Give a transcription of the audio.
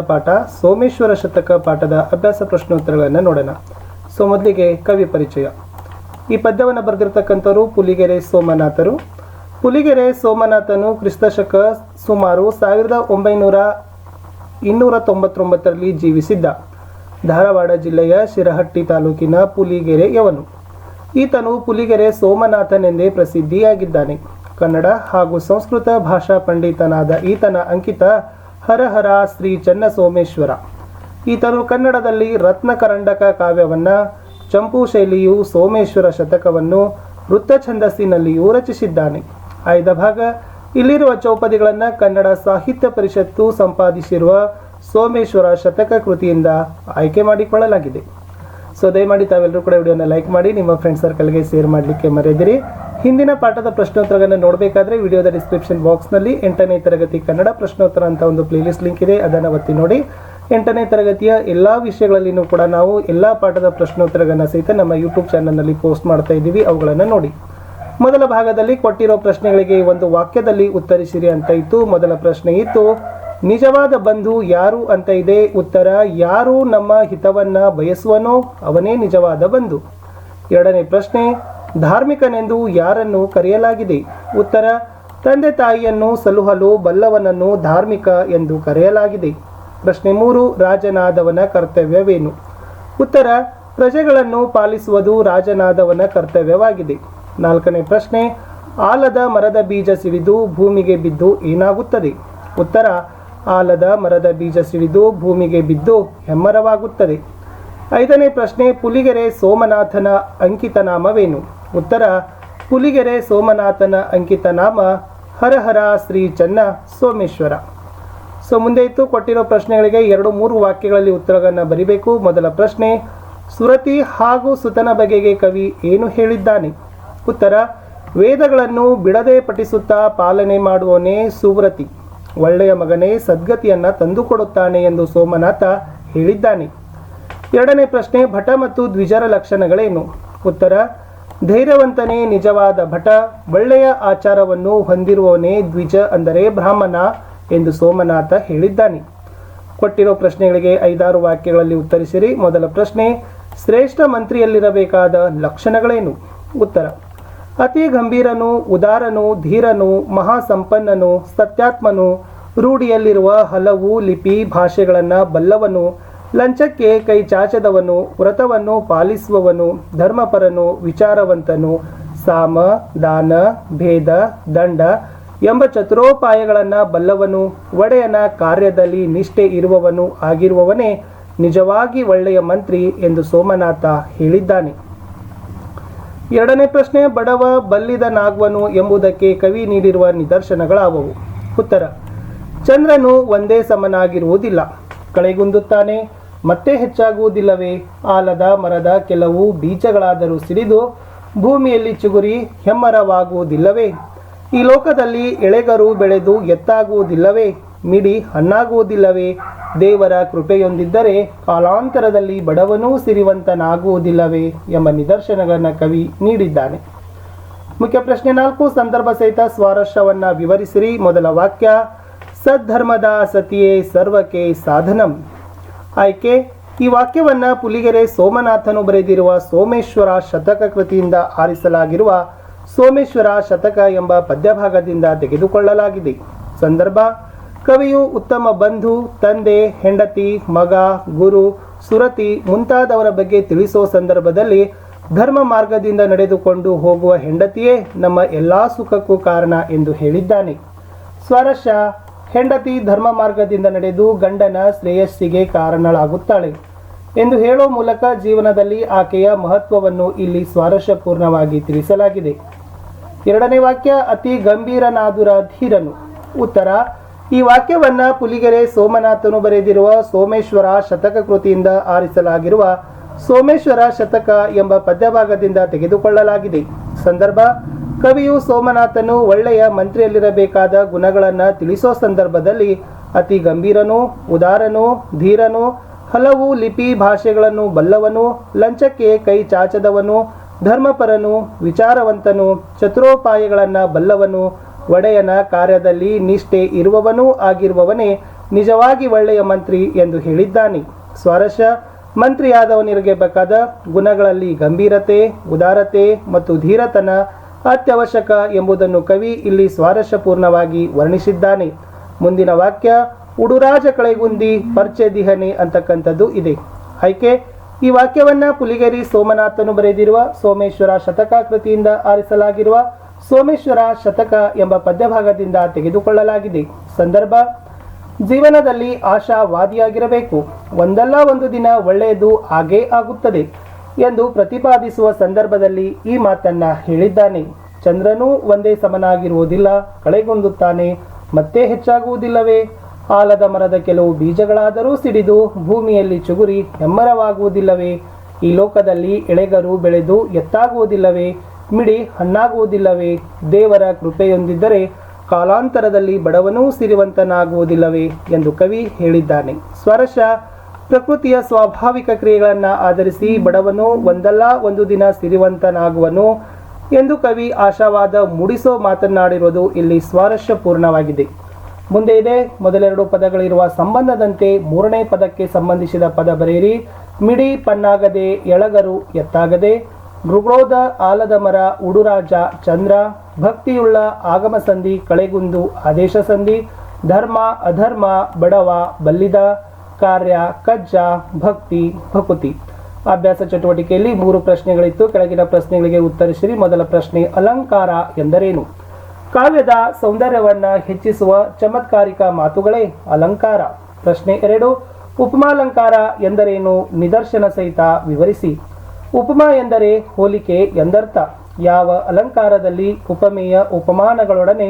ಪಾಠ ಸೋಮೇಶ್ವರ ಶತಕ ಪಾಠದ ಅಭ್ಯಾಸ ಪ್ರಶ್ನೋತ್ತರಗಳನ್ನು ನೋಡೋಣ. ಮೊದಲಿಗೆ ಕವಿ ಪರಿಚಯ. ಈ ಪದ್ಯವನ್ನು ಬರೆದಿರ್ತಕ್ಕಂಥವರು ಪುಲಿಗೆರೆ ಸೋಮನಾಥರು. ಪುಲಿಗೆರೆ ಸೋಮನಾಥನು ಕ್ರಿಸ್ತಶಕ ಸುಮಾರು 1299ರಲ್ಲಿ ಜೀವಿಸಿದ್ದ. ಧಾರವಾಡ ಜಿಲ್ಲೆಯ ಶಿರಹಟ್ಟಿ ತಾಲೂಕಿನ ಪುಲಿಗೆರೆಯವನು. ಈತನು ಪುಲಿಗೆರೆ ಸೋಮನಾಥನೆಂದೇ ಪ್ರಸಿದ್ಧಿಯಾಗಿದ್ದಾನೆ. ಕನ್ನಡ ಹಾಗೂ ಸಂಸ್ಕೃತ ಭಾಷಾ ಪಂಡಿತನಾದ ಈತನ ಅಂಕಿತ ಹರಹರ ಶ್ರೀ ಚನ್ನಸೋಮೇಶ್ವರ. ಈತನು ಕನ್ನಡದಲ್ಲಿ ರತ್ನಕರಂಡಕ ಕಾವ್ಯವನ್ನು, ಚಂಪು ಶೈಲಿಯು ಸೋಮೇಶ್ವರ ಶತಕವನ್ನು ವೃತ್ತ ಛಂದಸ್ಸಿನಲ್ಲಿಯೂ ರಚಿಸಿದ್ದಾನೆ. ಆಯ್ದ ಭಾಗ ಇಲ್ಲಿರುವ ಚೌಪದಿಗಳನ್ನು ಕನ್ನಡ ಸಾಹಿತ್ಯ ಪರಿಷತ್ತು ಸಂಪಾದಿಸಿರುವ ಸೋಮೇಶ್ವರ ಶತಕ ಕೃತಿಯಿಂದ ಆಯ್ಕೆ ಮಾಡಿಕೊಳ್ಳಲಾಗಿದೆ. ದಯಮಾಡಿ ತಾವೆಲ್ಲರೂ ಕೂಡ ವಿಡಿಯೋನ ಲೈಕ್ ಮಾಡಿ ನಿಮ್ಮ ಫ್ರೆಂಡ್ ಸರ್ಕಲ್ಗೆ ಶೇರ್ ಮಾಡಲಿಕ್ಕೆ ಮರೆಯದಿರಿ. ಹಿಂದಿನ ಪಾಠದ ಪ್ರಶ್ನೋತ್ತರಗಳನ್ನು ನೋಡಬೇಕಾದ್ರೆ ವಿಡಿಯೋದ ಡಿಸ್ಕ್ರಿಪ್ಷನ್ ಬಾಕ್ಸ್ನಲ್ಲಿ 8ನೇ ತರಗತಿ ಕನ್ನಡ ಪ್ರಶ್ನೋತ್ತರ ಅಂತ ಒಂದು ಪ್ಲೇಲಿಸ್ಟ್ ಲಿಂಕ್ ಇದೆ, ಅದನ್ನು ಒತ್ತಿ ನೋಡಿ. 8ನೇ ತರಗತಿಯ ಎಲ್ಲ ವಿಷಯಗಳಲ್ಲಿನೂ ಕೂಡ ನಾವು ಎಲ್ಲ ಪಾಠದ ಪ್ರಶ್ನೋತ್ತರಗಳನ್ನು ಸಹಿತ ನಮ್ಮ ಯೂಟ್ಯೂಬ್ ಚಾನಲ್ನಲ್ಲಿ ಪೋಸ್ಟ್ ಮಾಡ್ತಾ ಇದ್ದೀವಿ, ಅವುಗಳನ್ನು ನೋಡಿ. ಮೊದಲ ಭಾಗದಲ್ಲಿ ಕೊಟ್ಟಿರೋ ಪ್ರಶ್ನೆಗಳಿಗೆ ಒಂದು ವಾಕ್ಯದಲ್ಲಿ ಉತ್ತರಿಸಿರಿ ಅಂತ ಇತ್ತು. ಮೊದಲ ಪ್ರಶ್ನೆ ಇತ್ತು, ನಿಜವಾದ ಬಂಧು ಯಾರು ಅಂತ ಇದೆ. ಉತ್ತರ, ಯಾರು ನಮ್ಮ ಹಿತವನ್ನ ಬಯಸುವನೋ ಅವನೇ ನಿಜವಾದ ಬಂಧು. ಎರಡನೇ ಪ್ರಶ್ನೆ, ಧಾರ್ಮಿಕನೆಂದು ಯಾರನ್ನು ಕರೆಯಲಾಗಿದೆ. ಉತ್ತರ, ತಂದೆ ತಾಯಿಯನ್ನು ಸಲುಹಲು ಬಲ್ಲವನನ್ನು ಧಾರ್ಮಿಕ ಎಂದು ಕರೆಯಲಾಗಿದೆ. ಪ್ರಶ್ನೆ 3, ರಾಜನಾದವನ ಕರ್ತವ್ಯವೇನು. ಉತ್ತರ, ಪ್ರಜೆಗಳನ್ನು ಪಾಲಿಸುವುದು ರಾಜನಾದವನ ಕರ್ತವ್ಯವಾಗಿದೆ. ನಾಲ್ಕನೇ ಪ್ರಶ್ನೆ, ಆಲದ ಮರದ ಬೀಜ ಸಿಡಿದು ಭೂಮಿಗೆ ಬಿದ್ದು ಏನಾಗುತ್ತದೆ. ಉತ್ತರ, ಆಲದ ಮರದ ಬೀಜ ಸಿಡಿದು ಭೂಮಿಗೆ ಬಿದ್ದು ಹೆಮ್ಮರವಾಗುತ್ತದೆ. ಐದನೇ ಪ್ರಶ್ನೆ, ಪುಲಿಗೆರೆ ಸೋಮನಾಥನ ಅಂಕಿತ ನಾಮವೇನು. ಉತ್ತರ, ಪುಲಿಗೆರೆ ಸೋಮನಾಥನ ಅಂಕಿತ ನಾಮ ಹರಹರ ಶ್ರೀ ಚನ್ನ ಸೋಮೇಶ್ವರ. ಮುಂದೆ ಇತ್ತು ಕೊಟ್ಟಿರೋ ಪ್ರಶ್ನೆಗಳಿಗೆ 2-3 ವಾಕ್ಯಗಳಲ್ಲಿ ಉತ್ತರಗಳನ್ನು ಬರಿಬೇಕು. ಮೊದಲ ಪ್ರಶ್ನೆ, ಸುರತಿ ಹಾಗೂ ಸುತನ ಬಗೆಗೆ ಕವಿ ಏನು ಹೇಳಿದ್ದಾನೆ. ಉತ್ತರ, ವೇದಗಳನ್ನು ಬಿಡದೆ ಪಠಿಸುತ್ತಾ ಪಾಲನೆ ಮಾಡುವವನೇ ಸುವ್ರತಿ. ಒಳ್ಳೆಯ ಮಗನೇ ಸದ್ಗತಿಯನ್ನು ತಂದುಕೊಡುತ್ತಾನೆ ಎಂದು ಸೋಮನಾಥ ಹೇಳಿದ್ದಾನೆ. ಎರಡನೇ ಪ್ರಶ್ನೆ, ಭಟ ಮತ್ತು ದ್ವಿಜರ ಲಕ್ಷಣಗಳೇನು. ಉತ್ತರ, ಧೈರ್ಯವಂತನೇ ನಿಜವಾದ ಭಟ, ಒಳ್ಳೆಯ ಆಚಾರವನ್ನು ಹೊಂದಿರುವವನೇ ದ್ವಿಜ ಅಂದರೆ ಬ್ರಾಹ್ಮಣ ಎಂದು ಸೋಮನಾಥ ಹೇಳಿದ್ದಾನೆ. ಕೊಟ್ಟಿರೋ ಪ್ರಶ್ನೆಗಳಿಗೆ 5-6 ವಾಕ್ಯಗಳಲ್ಲಿ ಉತ್ತರಿಸಿರಿ. ಮೊದಲ ಪ್ರಶ್ನೆ, ಶ್ರೇಷ್ಠ ಮಂತ್ರಿಯಲ್ಲಿರಬೇಕಾದ ಲಕ್ಷಣಗಳೇನು. ಉತ್ತರ, ಅತಿ ಗಂಭೀರನು, ಉದಾರನು, ಧೀರನು, ಮಹಾಸಂಪನ್ನನು, ಸತ್ಯಾತ್ಮನು, ರೂಢಿಯಲ್ಲಿರುವ ಹಲವು ಲಿಪಿ ಭಾಷೆಗಳನ್ನು ಬಲ್ಲವನು, ಲಂಚಕ್ಕೆ ಕೈ ಚಾಚದವನು, ವ್ರತವನ್ನು ಪಾಲಿಸುವವನು, ಧರ್ಮಪರನು, ವಿಚಾರವಂತನು, ಸಾಮ, ದಾನ, ಭೇದ, ದಂಡ ಎಂಬ ಚತುರೋಪಾಯಗಳನ್ನು ಬಲ್ಲವನು, ಒಡೆಯನ ಕಾರ್ಯದಲ್ಲಿ ನಿಷ್ಠೆ ಇರುವವನು ಆಗಿರುವವನೇ ನಿಜವಾಗಿ ಒಳ್ಳೆಯ ಮಂತ್ರಿ ಎಂದು ಸೋಮನಾಥ ಹೇಳಿದ್ದಾನೆ. ಎರಡನೇ ಪ್ರಶ್ನೆ, ಬಡವ ಬಲ್ಲಿದನಾಗುವನು ಎಂಬುದಕ್ಕೆ ಕವಿ ನೀಡಿರುವ ನಿದರ್ಶನಗಳಾವವು. ಉತ್ತರ, ಚಂದ್ರನು ಒಂದೇ ಸಮನಾಗಿರುವುದಿಲ್ಲ, ಕಳೆಗುಂದುತ್ತಾನೆ, ಮತ್ತೆ ಹೆಚ್ಚಾಗುವುದಿಲ್ಲವೇ. ಆಲದ ಮರದ ಕೆಲವು ಬೀಜಗಳಾದರೂ ಸಿಡಿದು ಭೂಮಿಯಲ್ಲಿ ಚಿಗುರಿ ಹೆಮ್ಮರವಾಗುವುದಿಲ್ಲವೇ. ಈ ಲೋಕದಲ್ಲಿ ಎಳೆಗರು ಬೆಳೆದು ಎತ್ತಾಗುವುದಿಲ್ಲವೇ, ಮಿಡಿ ಹಣ್ಣಾಗುವುದಿಲ್ಲವೇ. ದೇವರ ಕೃಪೆಯೊಂದಿದ್ದರೆ ಕಾಲಾಂತರದಲ್ಲಿ ಬಡವನೂ ಸಿರಿವಂತನಾಗುವುದಿಲ್ಲವೇ ಎಂಬ ನಿದರ್ಶನಗಳನ್ನು ಕವಿ ನೀಡಿದ್ದಾನೆ. ಮುಖ್ಯ ಪ್ರಶ್ನೆ 4, ಸಂದರ್ಭ ಸಹಿತ ಸ್ವಾರಸ್ಯವನ್ನು ವಿವರಿಸಿರಿ. ಮೊದಲ ವಾಕ್ಯ, ಸದ್ಧರ್ಮದ ಸತಿಯೇ ಸರ್ವಕ್ಕೆ ಸಾಧನಂ. ಆಯ್ಕೆ, ಈ ವಾಕ್ಯವನ್ನು ಪುಲಿಗೆರೆ ಸೋಮನಾಥನು ಬರೆದಿರುವ ಸೋಮೇಶ್ವರ ಶತಕ ಕೃತಿಯಿಂದ ಆರಿಸಲಾಗಿರುವ ಸೋಮೇಶ್ವರ ಶತಕ ಎಂಬ ಪದ್ಯಭಾಗದಿಂದ ತೆಗೆದುಕೊಳ್ಳಲಾಗಿದೆ. ಸಂದರ್ಭ, ಕವಿಯು ಉತ್ತಮ ಬಂಧು, ತಂದೆ, ಹೆಂಡತಿ, ಮಗ, ಗುರು, ಸುರತಿ ಮುಂತಾದವರ ಬಗ್ಗೆ ತಿಳಿಸೋ ಸಂದರ್ಭದಲ್ಲಿ ಧರ್ಮ ಮಾರ್ಗದಿಂದ ನಡೆದುಕೊಂಡು ಹೋಗುವ ಹೆಂಡತಿಯೇ ನಮ್ಮ ಎಲ್ಲ ಸುಖಕ್ಕೂ ಕಾರಣ ಎಂದು ಹೇಳಿದ್ದಾನೆ. ಸ್ವಾರಸ್ಯ, ಹೆಂಡತಿ ಧರ್ಮ ಮಾರ್ಗದಿಂದ ನಡೆದು ಗಂಡನ ಶ್ರೇಯಸ್ಸಿಗೆ ಕಾರಣಳಾಗುತ್ತಾಳೆ ಎಂದು ಹೇಳೋ ಮೂಲಕ ಜೀವನದಲ್ಲಿ ಆಕೆಯ ಮಹತ್ವವನ್ನು ಇಲ್ಲಿ ಸ್ವಾರಸ್ಯಪೂರ್ಣವಾಗಿ ತಿಳಿಸಲಾಗಿದೆ. ಎರಡನೇ ವಾಕ್ಯ, ಅತಿ ಗಂಭೀರನಾದುರ ಧೀರನು. ಉತ್ತರ, ಈ ವಾಕ್ಯವನ್ನು ಪುಲಿಗೆರೆ ಸೋಮನಾಥನು ಬರೆದಿರುವ ಸೋಮೇಶ್ವರ ಶತಕ ಕೃತಿಯಿಂದ ಆರಿಸಲಾಗಿರುವ ಸೋಮೇಶ್ವರ ಶತಕ ಎಂಬ ಪದ್ಯಭಾಗದಿಂದ ತೆಗೆದುಕೊಳ್ಳಲಾಗಿದೆ. ಸಂದರ್ಭ, ಕವಿಯು ಸೋಮನಾಥನು ಒಳ್ಳೆಯ ಮಂತ್ರಿಯಲ್ಲಿರಬೇಕಾದ ಗುಣಗಳನ್ನು ತಿಳಿಸೋ ಸಂದರ್ಭದಲ್ಲಿ ಅತಿ ಗಂಭೀರನು, ಉದಾರನು, ಧೀರನು, ಹಲವು ಲಿಪಿ ಭಾಷೆಗಳನ್ನು ಬಲ್ಲವನು, ಲಂಚಕ್ಕೆ ಕೈ ಚಾಚದವನು, ಧರ್ಮಪರನು, ವಿಚಾರವಂತನು, ಚತುರೋಪಾಯಗಳನ್ನು ಬಲ್ಲವನು, ಒಡೆಯನ ಕಾರ್ಯದಲ್ಲಿ ನಿಷ್ಠೆ ಇರುವವನೂ ಆಗಿರುವವನೇ ನಿಜವಾಗಿ ಒಳ್ಳೆಯ ಮಂತ್ರಿ ಎಂದು ಹೇಳಿದ್ದಾನೆ. ಸ್ವಾರಸ್ಯ, ಮಂತ್ರಿಯಾದವನಿರಬೇಕಾದ ಗುಣಗಳಲ್ಲಿ ಗಂಭೀರತೆ, ಉದಾರತೆ ಮತ್ತು ಧೀರತನ ಅತ್ಯವಶ್ಯಕ ಎಂಬುದನ್ನು ಕವಿ ಇಲ್ಲಿ ಸ್ವಾರಸ್ಯಪೂರ್ಣವಾಗಿ ವರ್ಣಿಸಿದ್ದಾನೆ. ಮುಂದಿನ ವಾಕ್ಯ ಉಡುರಾಜ ಕಳೆಗುಂದಿ ಪರ್ಚೆ ದಿಹನೆ ಅಂತಕ್ಕಂಥದ್ದು ಇದೆ. ಆಯ್ಕೆ: ಈ ವಾಕ್ಯವನ್ನ ಪುಲಿಗೆರೆ ಸೋಮನಾಥನು ಬರೆದಿರುವ ಸೋಮೇಶ್ವರ ಶತಕ ಕೃತಿಯಿಂದ ಆರಿಸಲಾಗಿರುವ ಸೋಮೇಶ್ವರ ಶತಕ ಎಂಬ ಪದ್ಯಭಾಗದಿಂದ ತೆಗೆದುಕೊಳ್ಳಲಾಗಿದೆ. ಸಂದರ್ಭ: ಜೀವನದಲ್ಲಿ ಆಶಾವಾದಿಯಾಗಿರಬೇಕು, ಒಂದಲ್ಲ ಒಂದು ದಿನ ಒಳ್ಳೆಯದು ಆಗೇ ಆಗುತ್ತದೆ ಎಂದು ಪ್ರತಿಪಾದಿಸುವ ಸಂದರ್ಭದಲ್ಲಿ ಈ ಮಾತನ್ನ ಹೇಳಿದ್ದಾನೆ. ಚಂದ್ರನೂ ಒಂದೇ ಸಮನಾಗಿರುವುದಿಲ್ಲ, ಕಳೆಗುಂದುತ್ತಾನೆ, ಮತ್ತೆ ಹೆಚ್ಚಾಗುವುದಿಲ್ಲವೇ? ಆಲದ ಮರದ ಕೆಲವು ಬೀಜಗಳಾದರೂ ಸಿಡಿದು ಭೂಮಿಯಲ್ಲಿ ಚುಗುರಿ ಹೆಮ್ಮರವಾಗುವುದಿಲ್ಲವೇ? ಈ ಲೋಕದಲ್ಲಿ ಎಳೆಗರು ಬೆಳೆದು ಎತ್ತಾಗುವುದಿಲ್ಲವೇ? ಮಿಡಿ ಹಣ್ಣಾಗುವುದಿಲ್ಲವೇ? ದೇವರ ಕೃಪೆಯೊಂದಿದ್ದರೆ ಕಾಲಾಂತರದಲ್ಲಿ ಬಡವನೂ ಸಿರಿವಂತನಾಗುವುದಿಲ್ಲವೇ ಎಂದು ಕವಿ ಹೇಳಿದ್ದಾನೆ. ಸ್ವರಶ: ಪ್ರಕೃತಿಯ ಸ್ವಾಭಾವಿಕ ಕ್ರಿಯೆಗಳನ್ನು ಆಧರಿಸಿ ಬಡವನು ಒಂದಲ್ಲ ಒಂದು ದಿನ ಸಿರಿವಂತನಾಗುವನು ಎಂದು ಕವಿ ಆಶಾವಾದ ಮೂಡಿಸೋ ಮಾತನಾಡಿರುವುದು ಇಲ್ಲಿ ಸ್ವಾರಸ್ಯಪೂರ್ಣವಾಗಿದೆ. ಮುಂದೆ ಇದೆ ಮೊದಲೆರಡು ಪದಗಳಿರುವ ಸಂಬಂಧದಂತೆ ಮೂರನೇ ಪದಕ್ಕೆ ಸಂಬಂಧಿಸಿದ ಪದ ಬರೆಯಿರಿ. ಮಿಡಿ ಪನ್ನಾಗದೆ, ಎಳಗರು ಎತ್ತಾಗದೆ, ಮೃಗೋದ ಆಲದ ಮರ, ಉಡುರಾಜ ಚಂದ್ರ, ಭಕ್ತಿಯುಳ್ಳ ಆಗಮ ಸಂಧಿ, ಕಳೆಗುಂದು ಆದೇಶ ಸಂಧಿ, ಧರ್ಮ ಅಧರ್ಮ, ಬಡವ ಬಲ್ಲಿದ, ಕಾರ್ಯ ಕಜ್ಜ, ಭಕ್ತಿ ಭಕುತಿ. ಅಭ್ಯಾಸ ಚಟುವಟಿಕೆಯಲ್ಲಿ 3 ಪ್ರಶ್ನೆಗಳಿತ್ತು. ಕೆಳಗಿನ ಪ್ರಶ್ನೆಗಳಿಗೆ ಉತ್ತರಿಸಿರಿ. ಮೊದಲ ಪ್ರಶ್ನೆ: ಅಲಂಕಾರ ಎಂದರೇನು? ಕಾವ್ಯದ ಸೌಂದರ್ಯವನ್ನ ಹೆಚ್ಚಿಸುವ ಚಮತ್ಕಾರಿಕ ಮಾತುಗಳೇ ಅಲಂಕಾರ. ಪ್ರಶ್ನೆ 2: ಉಪಮಾಲಂಕಾರ ಎಂದರೇನು? ನಿದರ್ಶನ ಸಹಿತ ವಿವರಿಸಿ. ಉಪಮಾ ಎಂದರೆ ಹೋಲಿಕೆ ಎಂದರ್ಥ. ಯಾವ ಅಲಂಕಾರದಲ್ಲಿ ಉಪಮೇಯ ಉಪಮಾನಗಳೊಡನೆ